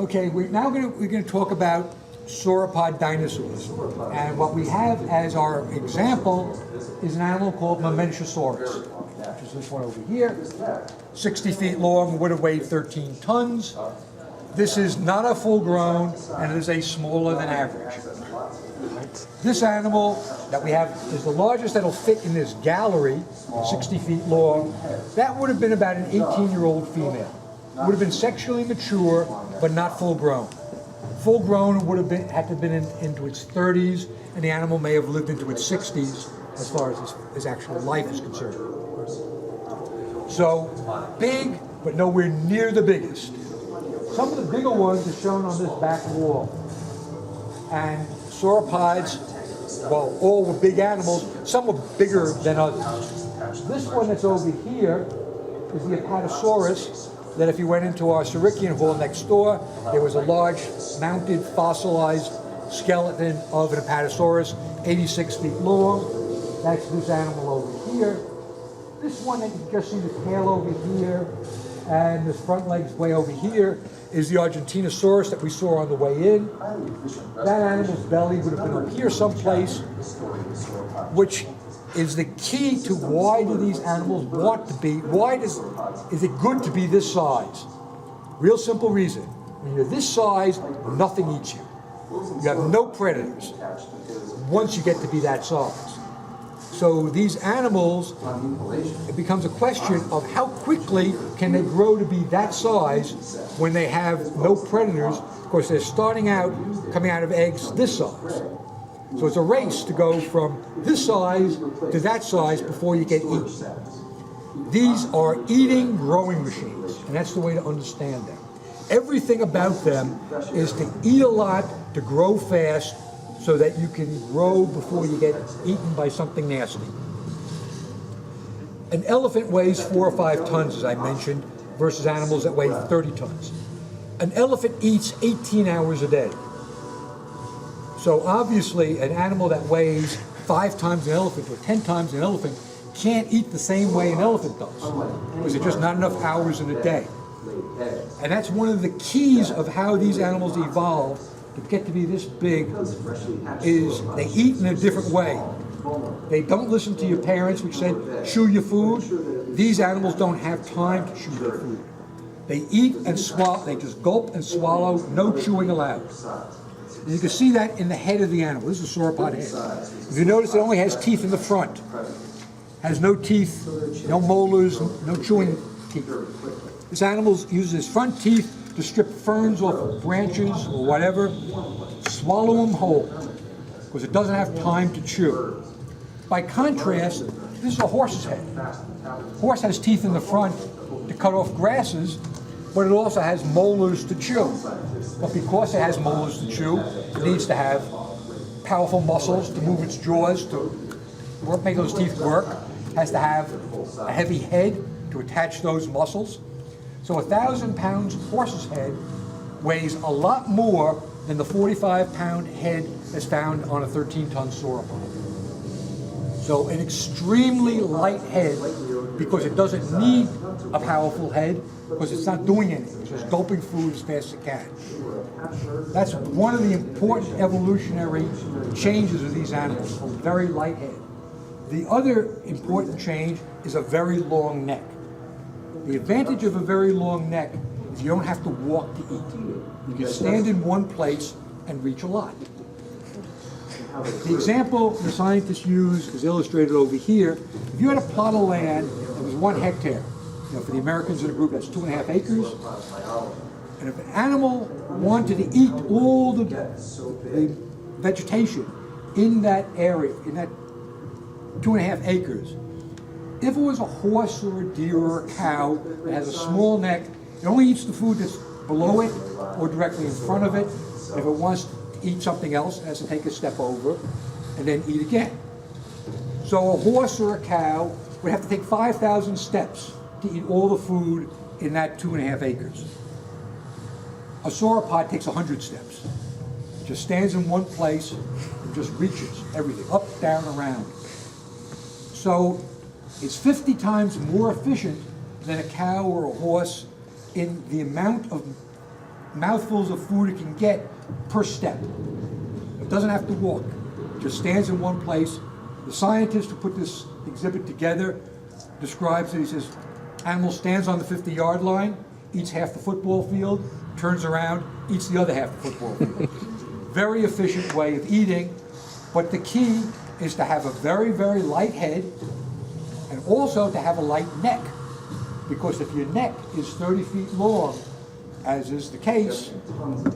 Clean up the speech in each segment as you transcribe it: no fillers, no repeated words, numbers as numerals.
Okay, we're going to talk about sauropod dinosaurs. And what we have as our example is an animal called Mamenchisaurus, which is this one over here. 60 feet long, would have weighed 13 tons. This is not a full grown, and it is a smaller than average. This animal that we have is the largest that'll fit in this gallery, 60 feet long. That would have been about an 18-year-old female. Would have been sexually mature, but not full grown. Full grown would have had to have been into its 30s, and the animal may have lived into its 60s as far as its actual life is concerned. So big, but nowhere near the biggest. Some of the bigger ones are shown on this back wall. And sauropods, well, all were big animals. Some were bigger than others. This one that's over here is the Apatosaurus, that if you went into our Saurikian hall next door, there was a large mounted fossilized skeleton of an Apatosaurus, 86 feet long. That's this animal over here. This one that you can just see the tail over here and the front legs way over here is the Argentinosaurus that we saw on the way in. That animal's belly would have been up here someplace, which is the key to why do these animals want to be, is it good to be this size? Real simple reason. When you're this size, nothing eats you. You have no predators once you get to be that size. So these animals, it becomes a question of how quickly can they grow to be that size when they have no predators. Of course, they're starting out, coming out of eggs this size. So it's a race to go from this size to that size before you get eaten. These are eating growing machines, and that's the way to understand them. Everything about them is to eat a lot, to grow fast, so that you can grow before you get eaten by something nasty. An elephant weighs 4 or 5 tons, as I mentioned, versus animals that weigh 30 tons. An elephant eats 18 hours a day. So obviously, an animal that weighs 5 times an elephant or 10 times an elephant can't eat the same way an elephant does, because there's just not enough hours in a day. And that's one of the keys of how these animals evolve to get to be this big, is they eat in a different way. They don't listen to your parents, which said, chew your food. These animals don't have time to chew their food. They eat and swallow, they just gulp and swallow, no chewing allowed. And you can see that in the head of the animal. This is a sauropod head. If you notice, it only has teeth in the front. Has no teeth, no molars, no chewing teeth. This animal uses his front teeth to strip ferns off of branches or whatever, swallow them whole, because it doesn't have time to chew. By contrast, this is a horse's head. Horse has teeth in the front to cut off grasses, but it also has molars to chew. But because it has molars to chew, it needs to have powerful muscles to move its jaws, to make those teeth work. It has to have a heavy head to attach those muscles. So a 1,000-pound horse's head weighs a lot more than the 45-pound head that's found on a 13-ton sauropod. So an extremely light head, because it doesn't need a powerful head, because it's not doing anything. It's just gulping food as fast as it can. That's one of the important evolutionary changes of these animals, a very light head. The other important change is a very long neck. The advantage of a very long neck is you don't have to walk to eat. You can stand in one place and reach a lot. The example the scientists use is illustrated over here. If you had a plot of land that was 1 hectare, for the Americans in the group, that's 2.5 acres. And if an animal wanted to eat all the vegetation in that area, in that 2.5 acres, if it was a horse or a deer or a cow that has a small neck, it only eats the food that's below it or directly in front of it. If it wants to eat something else, it has to take a step over and then eat again. So a horse or a cow would have to take 5,000 steps to eat all the food in that 2.5 acres. A sauropod takes 100 steps. It just stands in one place and just reaches everything, up, down, around. So it's 50 times more efficient than a cow or a horse in the amount of mouthfuls of food it can get per step. It doesn't have to walk, it just stands in one place. The scientist who put this exhibit together describes it. He says, animal stands on the 50-yard line, eats half the football field, turns around, eats the other half the football field. Very efficient way of eating, but the key is to have a very, very light head and also to have a light neck. Because if your neck is 30 feet long, as is the case,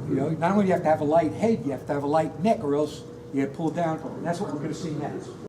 you know, not only do you have to have a light head, you have to have a light neck, or else you get pulled down. And that's what we're going to see next.